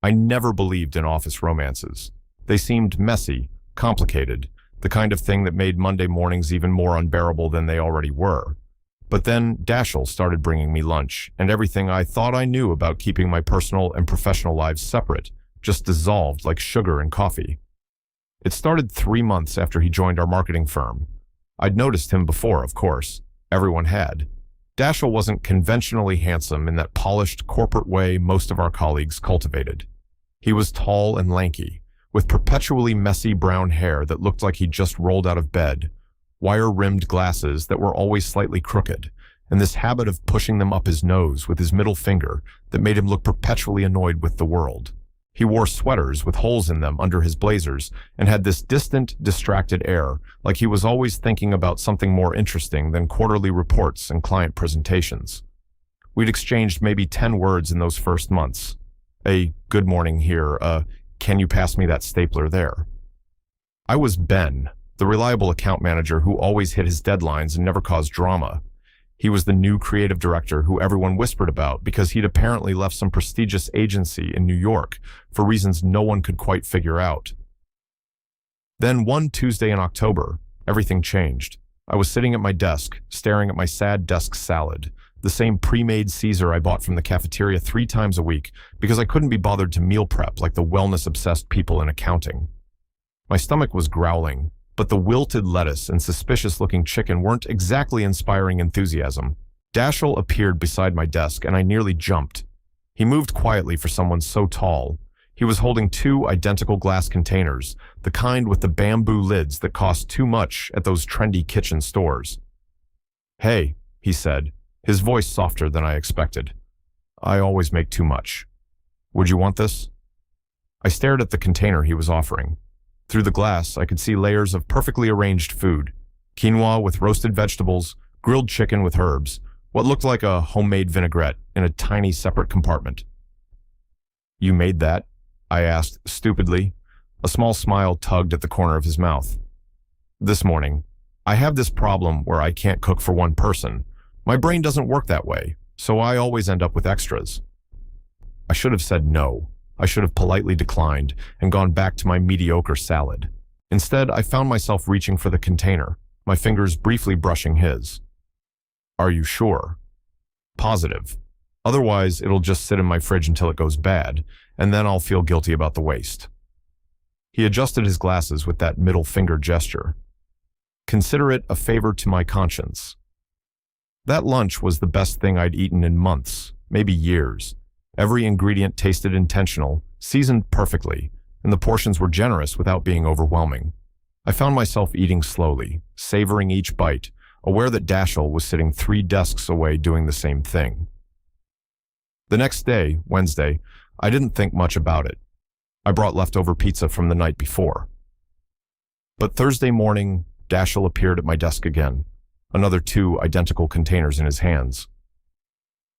I never believed in office romances. They seemed messy, complicated, the kind of thing that made Monday mornings even more unbearable than they already were. But then Dashiell started bringing me lunch, and everything I thought I knew about keeping my personal and professional lives separate just dissolved like sugar in coffee. It started 3 months after he joined our marketing firm. I'd noticed him before, of course. Everyone had. Dashiell wasn't conventionally handsome in that polished corporate way most of our colleagues cultivated. He was tall and lanky, with perpetually messy brown hair that looked like he'd just rolled out of bed, wire-rimmed glasses that were always slightly crooked, and this habit of pushing them up his nose with his middle finger that made him look perpetually annoyed with the world. He wore sweaters with holes in them under his blazers and had this distant, distracted air, like he was always thinking about something more interesting than quarterly reports and client presentations. We'd exchanged maybe 10 words in those first months. A good morning here, can you pass me that stapler there? I was Ben, the reliable account manager who always hit his deadlines and never caused drama. He was the new creative director who everyone whispered about because he'd apparently left some prestigious agency in New York for reasons no one could quite figure out. Then one Tuesday in October, everything changed. I was sitting at my desk, staring at my sad desk salad, the same pre-made Caesar I bought from the cafeteria 3 times a week because I couldn't be bothered to meal prep like the wellness-obsessed people in accounting. My stomach was growling, but the wilted lettuce and suspicious-looking chicken weren't exactly inspiring enthusiasm. Dashiell appeared beside my desk, and I nearly jumped. He moved quietly for someone so tall. He was holding 2 identical glass containers, the kind with the bamboo lids that cost too much at those trendy kitchen stores. "Hey," he said, his voice softer than I expected. "I always make too much. Would you want this?" I stared at the container he was offering. Through the glass, I could see layers of perfectly arranged food. Quinoa with roasted vegetables, grilled chicken with herbs, what looked like a homemade vinaigrette in a tiny separate compartment. "You made that?" I asked stupidly. A small smile tugged at the corner of his mouth. "This morning. I have this problem where I can't cook for one person. My brain doesn't work that way, so I always end up with extras." I should have said no. I should have politely declined and gone back to my mediocre salad. Instead, I found myself reaching for the container, my fingers briefly brushing his. "Are you sure?" "Positive. Otherwise, it'll just sit in my fridge until it goes bad, and then I'll feel guilty about the waste." He adjusted his glasses with that middle finger gesture. "Consider it a favor to my conscience." That lunch was the best thing I'd eaten in months, maybe years. Every ingredient tasted intentional, seasoned perfectly, and the portions were generous without being overwhelming. I found myself eating slowly, savoring each bite, aware that Dashiell was sitting 3 desks away doing the same thing. The next day, Wednesday, I didn't think much about it. I brought leftover pizza from the night before. But Thursday morning, Dashiell appeared at my desk again, another 2 identical containers in his hands.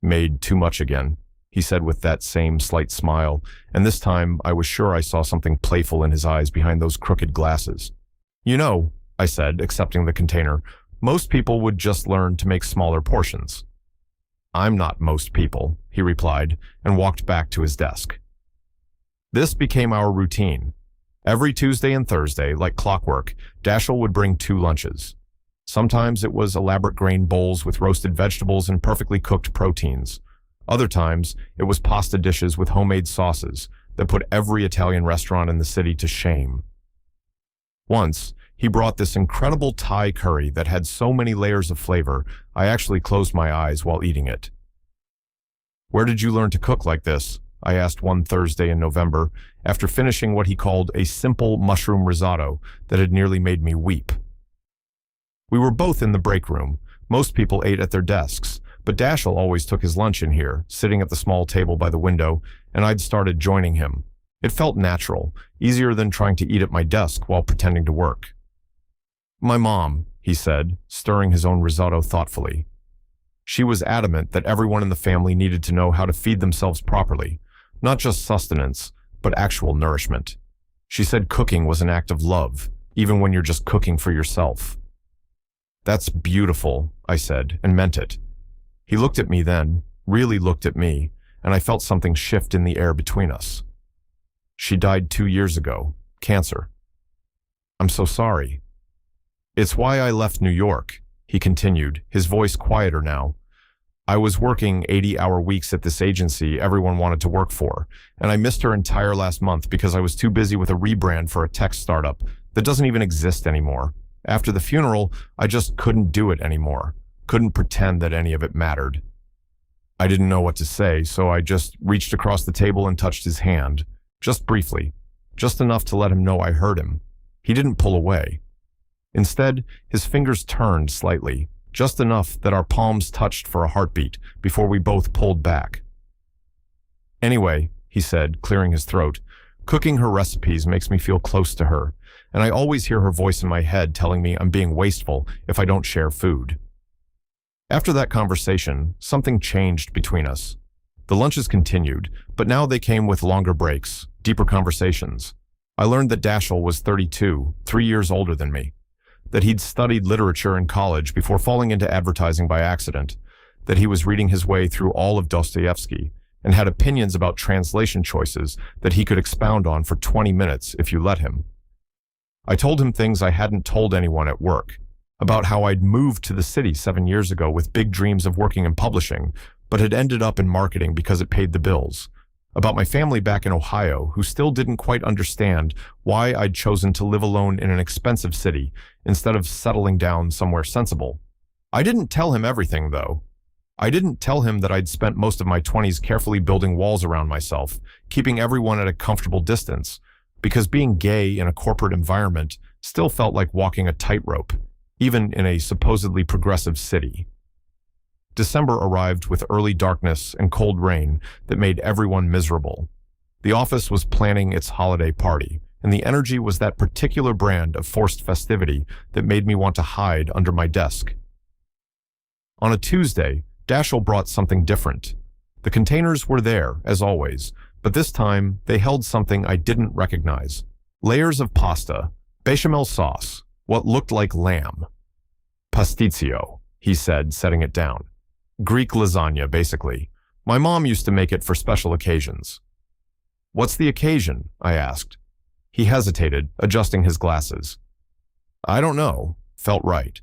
"Made too much again," he said with that same slight smile, and this time I was sure I saw something playful in his eyes behind those crooked glasses. "You know," I said, accepting the container, "most people would just learn to make smaller portions." "I'm not most people," he replied, and walked back to his desk. This became our routine. Every Tuesday and Thursday, like clockwork, Dashiell would bring 2 lunches. Sometimes it was elaborate grain bowls with roasted vegetables and perfectly cooked proteins. Other times, it was pasta dishes with homemade sauces that put every Italian restaurant in the city to shame. Once, he brought this incredible Thai curry that had so many layers of flavor, I actually closed my eyes while eating it. "Where did you learn to cook like this?" I asked one Thursday in November, after finishing what he called a simple mushroom risotto that had nearly made me weep. We were both in the break room. Most people ate at their desks, but Dashiell always took his lunch in here, sitting at the small table by the window, and I'd started joining him. It felt natural, easier than trying to eat at my desk while pretending to work. "My mom," he said, stirring his own risotto thoughtfully. She was adamant that everyone in the family needed to know how to feed themselves properly, not just sustenance, but actual nourishment. She said cooking was an act of love, even when you're just cooking for yourself. "That's beautiful," I said, and meant it. He looked at me then, really looked at me, and I felt something shift in the air between us. She died 2 years ago. Cancer. I'm so sorry. It's why I left New York, he continued, his voice quieter now. I was working 80-hour weeks at this agency everyone wanted to work for, and I missed her entire last month because I was too busy with a rebrand for a tech startup that doesn't even exist anymore. After the funeral, I just couldn't do it anymore. Couldn't pretend that any of it mattered. I didn't know what to say, so I just reached across the table and touched his hand. Just briefly. Just enough to let him know I heard him. He didn't pull away. Instead, his fingers turned slightly, just enough that our palms touched for a heartbeat before we both pulled back. Anyway, he said, clearing his throat, cooking her recipes makes me feel close to her, and I always hear her voice in my head telling me I'm being wasteful if I don't share food. After that conversation, something changed between us. The lunches continued, but now they came with longer breaks, deeper conversations. I learned that Dashiell was 32, 3 years older than me, that he'd studied literature in college before falling into advertising by accident, that he was reading his way through all of Dostoevsky, and had opinions about translation choices that he could expound on for 20 minutes if you let him. I told him things I hadn't told anyone at work, about how I'd moved to the city 7 years ago with big dreams of working in publishing, but had ended up in marketing because it paid the bills, about my family back in Ohio who still didn't quite understand why I'd chosen to live alone in an expensive city instead of settling down somewhere sensible. I didn't tell him everything, though. I didn't tell him that I'd spent most of my 20s carefully building walls around myself, keeping everyone at a comfortable distance, because being gay in a corporate environment still felt like walking a tightrope, even in a supposedly progressive city. December arrived with early darkness and cold rain that made everyone miserable. The office was planning its holiday party, and the energy was that particular brand of forced festivity that made me want to hide under my desk. On a Tuesday, Dashiell brought something different. The containers were there, as always, but this time they held something I didn't recognize. Layers of pasta, bechamel sauce, what looked like lamb. Pasticcio, he said, setting it down. Greek lasagna, basically. My mom used to make it for special occasions. What's the occasion? I asked. He hesitated, adjusting his glasses. I don't know. Felt right.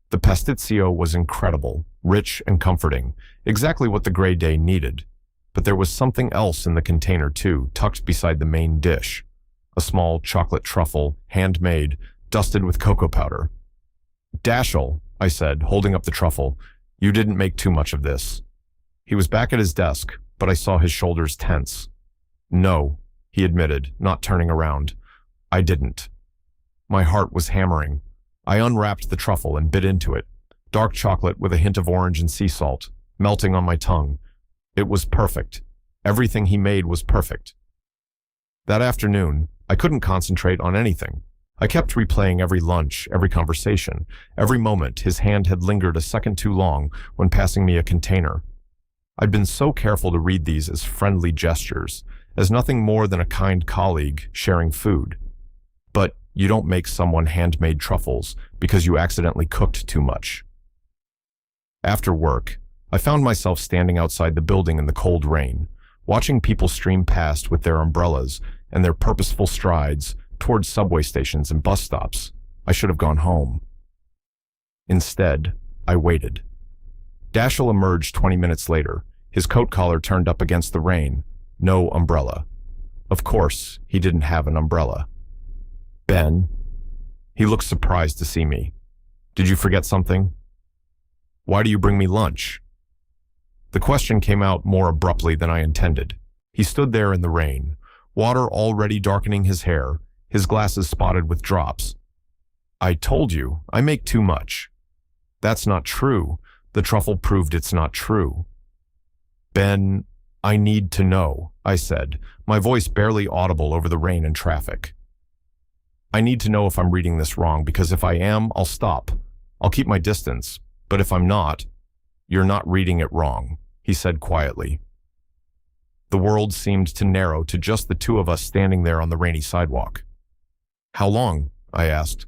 The pasticcio was incredible, rich and comforting, exactly what the gray day needed. But there was something else in the container too, tucked beside the main dish. A small chocolate truffle, handmade, dusted with cocoa powder. Dashiell, I said, holding up the truffle, you didn't make too much of this. He was back at his desk, but I saw his shoulders tense. No, he admitted, not turning around. I didn't. My heart was hammering. I unwrapped the truffle and bit into it. Dark chocolate with a hint of orange and sea salt, melting on my tongue. It was perfect. Everything he made was perfect. That afternoon, I couldn't concentrate on anything. I kept replaying every lunch, every conversation, every moment his hand had lingered a second too long when passing me a container. I'd been so careful to read these as friendly gestures, as nothing more than a kind colleague sharing food. But you don't make someone handmade truffles because you accidentally cooked too much. After work, I found myself standing outside the building in the cold rain, watching people stream past with their umbrellas and their purposeful strides towards subway stations and bus stops. I should have gone home. Instead, I waited. Dashiell emerged 20 minutes later, his coat collar turned up against the rain. No umbrella. Of course, he didn't have an umbrella. Ben? He looked surprised to see me. Did you forget something? Why do you bring me lunch? The question came out more abruptly than I intended. He stood there in the rain, water already darkening his hair, his glasses spotted with drops. I told you, I make too much. That's not true. The truffle proved it's not true. Ben, I need to know, I said, my voice barely audible over the rain and traffic. I need to know if I'm reading this wrong, because if I am, I'll stop. I'll keep my distance. But if I'm not, you're not reading it wrong, he said quietly. The world seemed to narrow to just the two of us standing there on the rainy sidewalk. How long? I asked.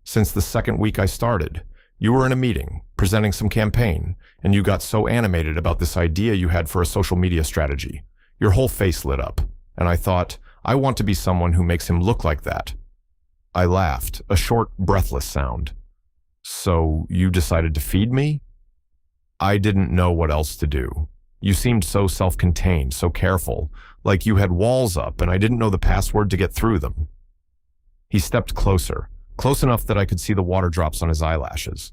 Since the second week I started. You were in a meeting, presenting some campaign, and you got so animated about this idea you had for a social media strategy. Your whole face lit up, and I thought, I want to be someone who makes him look like that. I laughed, a short, breathless sound. So you decided to feed me? I didn't know what else to do. You seemed so self-contained, so careful, like you had walls up and I didn't know the password to get through them. He stepped closer, close enough that I could see the water drops on his eyelashes.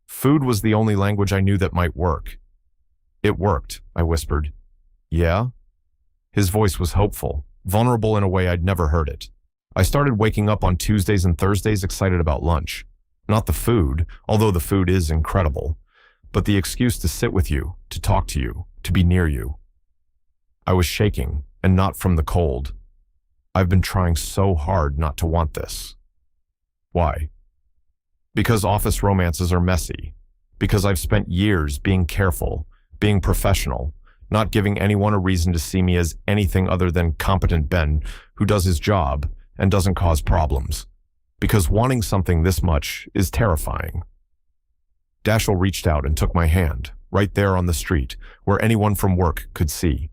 Food was the only language I knew that might work. It worked, I whispered. Yeah? His voice was hopeful, vulnerable in a way I'd never heard it. I started waking up on Tuesdays and Thursdays excited about lunch. Not the food, although the food is incredible, but the excuse to sit with you, to talk to you, to be near you. I was shaking, and not from the cold. I've been trying so hard not to want this. Why? Because office romances are messy. Because I've spent years being careful, being professional, not giving anyone a reason to see me as anything other than competent Ben who does his job and doesn't cause problems. Because wanting something this much is terrifying. Dashiell reached out and took my hand, right there on the street, where anyone from work could see.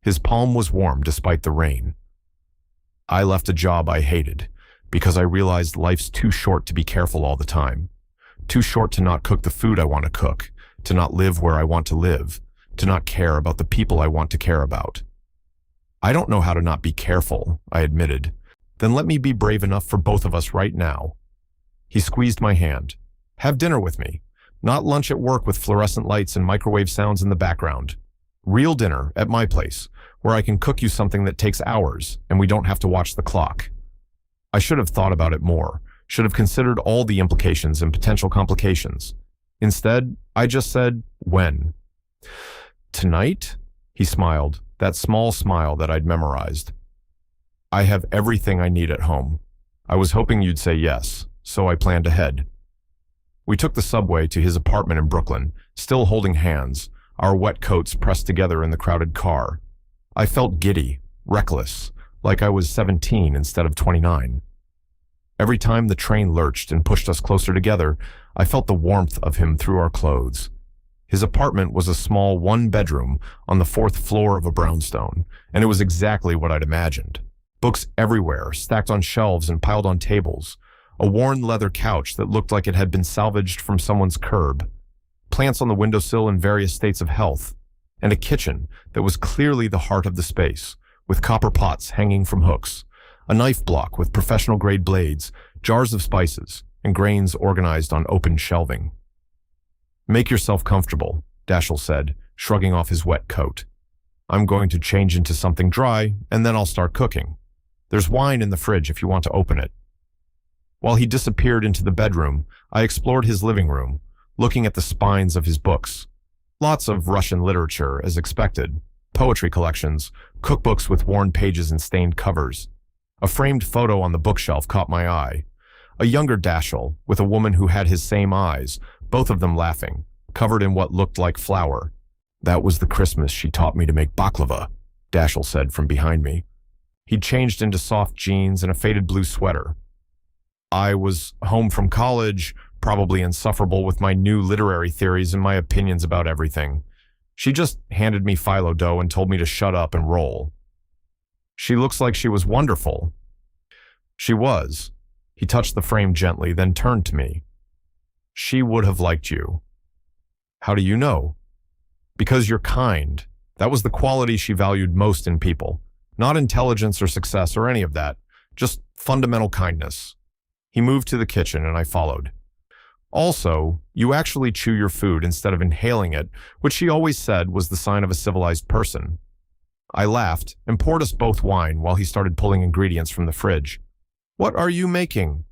His palm was warm despite the rain. I left a job I hated, because I realized life's too short to be careful all the time. Too short to not cook the food I want to cook, to not live where I want to live, to not care about the people I want to care about. I don't know how to not be careful, I admitted. Then let me be brave enough for both of us right now. He squeezed my hand. Have dinner with me. Not lunch at work with fluorescent lights and microwave sounds in the background. Real dinner at my place, where I can cook you something that takes hours and we don't have to watch the clock. I should have thought about it more, should have considered all the implications and potential complications. Instead, I just said, when? Tonight? He smiled, that small smile that I'd memorized. I have everything I need at home. I was hoping you'd say yes, so I planned ahead. We took the subway to his apartment in Brooklyn, still holding hands, our wet coats pressed together in the crowded car. I felt giddy, reckless, like I was 17 instead of 29. Every time the train lurched and pushed us closer together, I felt the warmth of him through our clothes. His apartment was a small one-bedroom on the 4th floor of a brownstone, and it was exactly what I'd imagined. Books everywhere, stacked on shelves and piled on tables. A worn leather couch that looked like it had been salvaged from someone's curb. Plants on the windowsill in various states of health. And a kitchen that was clearly the heart of the space, with copper pots hanging from hooks. A knife block with professional-grade blades, jars of spices, and grains organized on open shelving. Make yourself comfortable, Dashiell said, shrugging off his wet coat. I'm going to change into something dry, and then I'll start cooking. There's wine in the fridge if you want to open it. While he disappeared into the bedroom, I explored his living room, looking at the spines of his books. Lots of Russian literature, as expected. Poetry collections, cookbooks with worn pages and stained covers. A framed photo on the bookshelf caught my eye. A younger Dashiell, with a woman who had his same eyes, both of them laughing, covered in what looked like flour. That was the Christmas she taught me to make baklava, Dashiell said from behind me. He'd changed into soft jeans and a faded blue sweater. I was home from college, probably insufferable with my new literary theories and my opinions about everything. She just handed me phyllo dough and told me to shut up and roll. She looks like she was wonderful. She was. He touched the frame gently, then turned to me. She would have liked you. How do you know? Because you're kind. That was the quality she valued most in people. Not intelligence or success or any of that. Just fundamental kindness. He moved to the kitchen and I followed. Also, you actually chew your food instead of inhaling it, which she always said was the sign of a civilized person. I laughed and poured us both wine while he started pulling ingredients from the fridge. What are you making?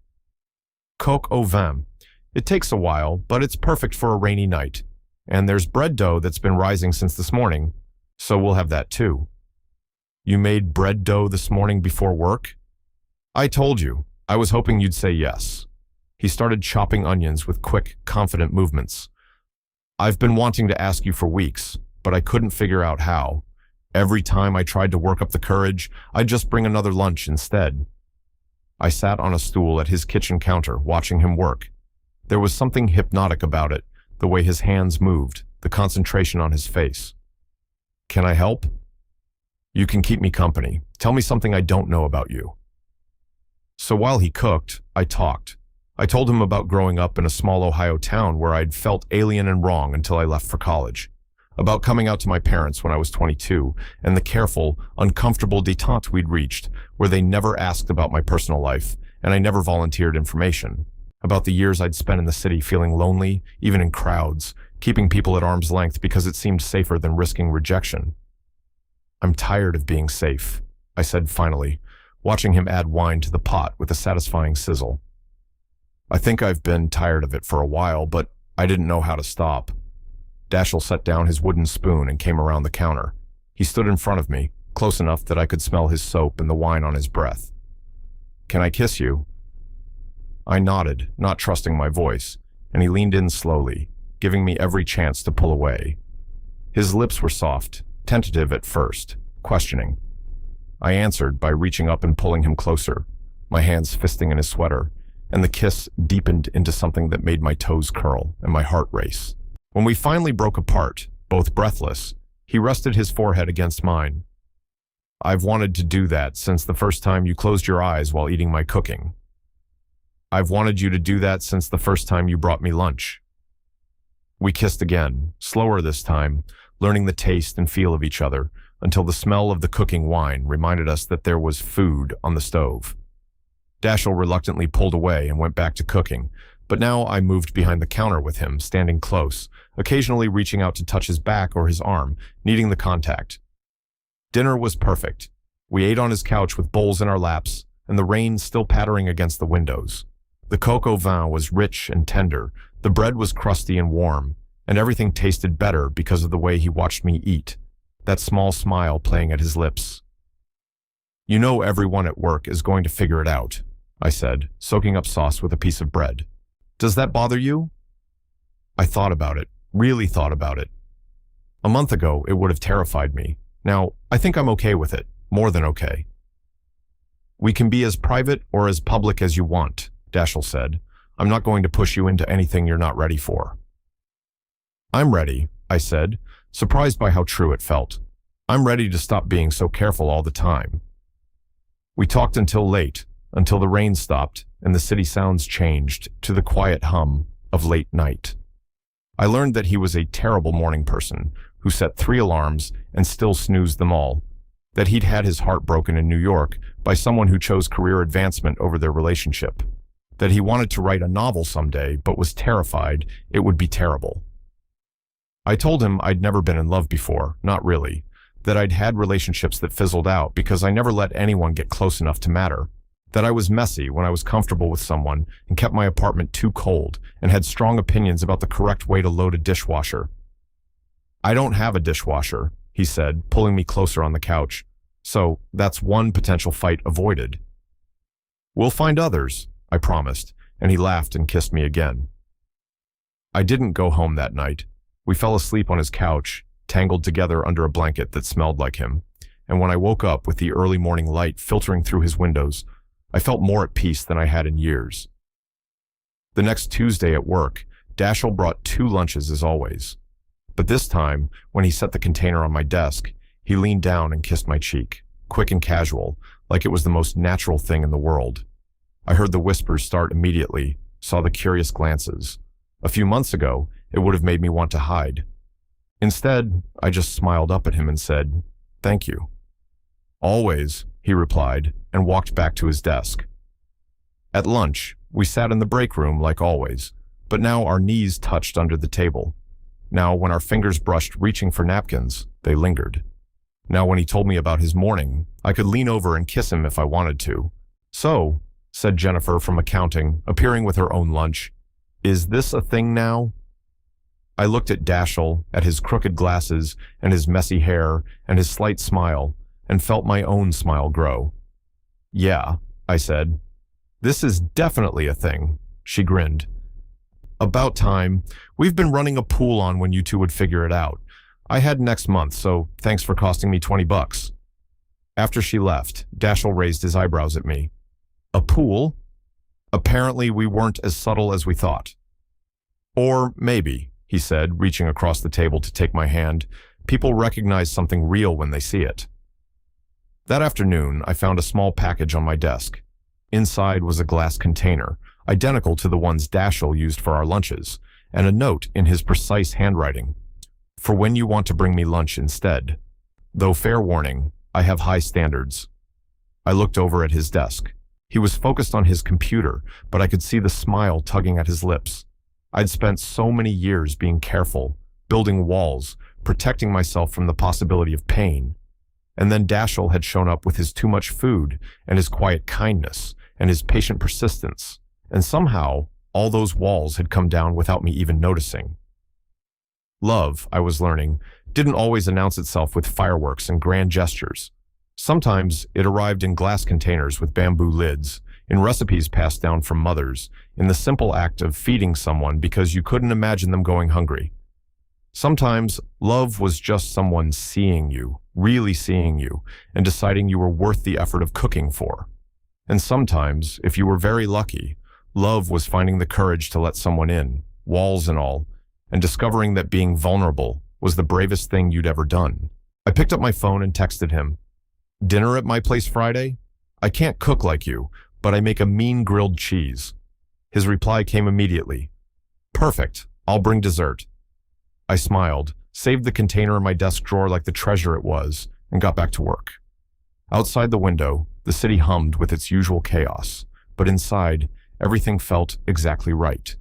Coq au vin. It takes a while, but it's perfect for a rainy night. And there's bread dough that's been rising since this morning, so we'll have that too. You made bread dough this morning before work? I told you. I was hoping you'd say yes. He started chopping onions with quick, confident movements. I've been wanting to ask you for weeks, but I couldn't figure out how. Every time I tried to work up the courage, I'd just bring another lunch instead. I sat on a stool at his kitchen counter, watching him work. There was something hypnotic about it, the way his hands moved, the concentration on his face. Can I help? You can keep me company. Tell me something I don't know about you. So while he cooked, I talked. I told him about growing up in a small Ohio town where I'd felt alien and wrong until I left for college. About coming out to my parents when I was 22 and the careful, uncomfortable détente we'd reached where they never asked about my personal life and I never volunteered information. About the years I'd spent in the city feeling lonely, even in crowds, keeping people at arm's length because it seemed safer than risking rejection. I'm tired of being safe, I said finally, watching him add wine to the pot with a satisfying sizzle. I think I've been tired of it for a while, but I didn't know how to stop. Dashiell set down his wooden spoon and came around the counter. He stood in front of me, close enough that I could smell his soap and the wine on his breath. Can I kiss you? I nodded, not trusting my voice, and he leaned in slowly, giving me every chance to pull away. His lips were soft, tentative at first, questioning. I answered by reaching up and pulling him closer, my hands fisting in his sweater, and the kiss deepened into something that made my toes curl and my heart race. When we finally broke apart, both breathless, he rested his forehead against mine. I've wanted to do that since the first time you closed your eyes while eating my cooking. I've wanted you to do that since the first time you brought me lunch. We kissed again, slower this time, learning the taste and feel of each other, until the smell of the cooking wine reminded us that there was food on the stove. Dashiell reluctantly pulled away and went back to cooking, but now I moved behind the counter with him, standing close, occasionally reaching out to touch his back or his arm, needing the contact. Dinner was perfect. We ate on his couch with bowls in our laps, and the rain still pattering against the windows. The coq au vin was rich and tender, the bread was crusty and warm, and everything tasted better because of the way he watched me eat, that small smile playing at his lips. You know everyone at work is going to figure it out, I said, soaking up sauce with a piece of bread. Does that bother you? I thought about it, really thought about it. A month ago, it would have terrified me. Now, I think I'm okay with it, more than okay. We can be as private or as public as you want, Dashiell said. I'm not going to push you into anything you're not ready for. I'm ready, I said, surprised by how true it felt. I'm ready to stop being so careful all the time. We talked until late, until the rain stopped and the city sounds changed to the quiet hum of late night. I learned that he was a terrible morning person who set 3 alarms and still snoozed them all, that he'd had his heart broken in New York by someone who chose career advancement over their relationship, that he wanted to write a novel someday but was terrified it would be terrible. I told him I'd never been in love before, not really, that I'd had relationships that fizzled out because I never let anyone get close enough to matter, that I was messy when I was comfortable with someone and kept my apartment too cold and had strong opinions about the correct way to load a dishwasher. I don't have a dishwasher, he said, pulling me closer on the couch, so that's one potential fight avoided. We'll find others, I promised, and he laughed and kissed me again. I didn't go home that night. We fell asleep on his couch, tangled together under a blanket that smelled like him, and when I woke up with the early morning light filtering through his windows, I felt more at peace than I had in years. The next Tuesday at work, Dashiell brought 2 lunches as always. But this time, when he set the container on my desk, he leaned down and kissed my cheek, quick and casual, like it was the most natural thing in the world. I heard the whispers start immediately, saw the curious glances. A few months ago, it would have made me want to hide. Instead, I just smiled up at him and said, "Thank you." "Always," he replied, and walked back to his desk. At lunch, we sat in the break room like always, but now our knees touched under the table. Now, when our fingers brushed reaching for napkins, they lingered. Now, when he told me about his morning, I could lean over and kiss him if I wanted to. "So," said Jennifer from accounting, appearing with her own lunch, "is this a thing now?" I looked at Dashiell, at his crooked glasses and his messy hair and his slight smile, and felt my own smile grow. "Yeah," I said. "This is definitely a thing," she grinned. "About time. We've been running a pool on when you 2 would figure it out. I had next month, so thanks for costing me $20. After she left, Dashiell raised his eyebrows at me. "A pool?" Apparently we weren't as subtle as we thought. "Or maybe," he said, reaching across the table to take my hand, "people recognize something real when they see it." That afternoon, I found a small package on my desk. Inside was a glass container, identical to the ones Dashiell used for our lunches, and a note in his precise handwriting. For when you want to bring me lunch instead. Though fair warning, I have high standards. I looked over at his desk. He was focused on his computer, but I could see the smile tugging at his lips. I'd spent so many years being careful, building walls, protecting myself from the possibility of pain. And then Dashiell had shown up with his too much food and his quiet kindness and his patient persistence. And somehow, all those walls had come down without me even noticing. Love, I was learning, didn't always announce itself with fireworks and grand gestures. Sometimes it arrived in glass containers with bamboo lids, in recipes passed down from mothers, in the simple act of feeding someone because you couldn't imagine them going hungry. Sometimes love was just someone seeing you, really seeing you, and deciding you were worth the effort of cooking for. And sometimes, if you were very lucky, love was finding the courage to let someone in, walls and all, and discovering that being vulnerable was the bravest thing you'd ever done. I picked up my phone and texted him, "Dinner at my place Friday? I can't cook like you, but I make a mean grilled cheese." His reply came immediately. "Perfect, I'll bring dessert." I smiled, saved the container in my desk drawer like the treasure it was, and got back to work. Outside the window, the city hummed with its usual chaos, but inside, everything felt exactly right.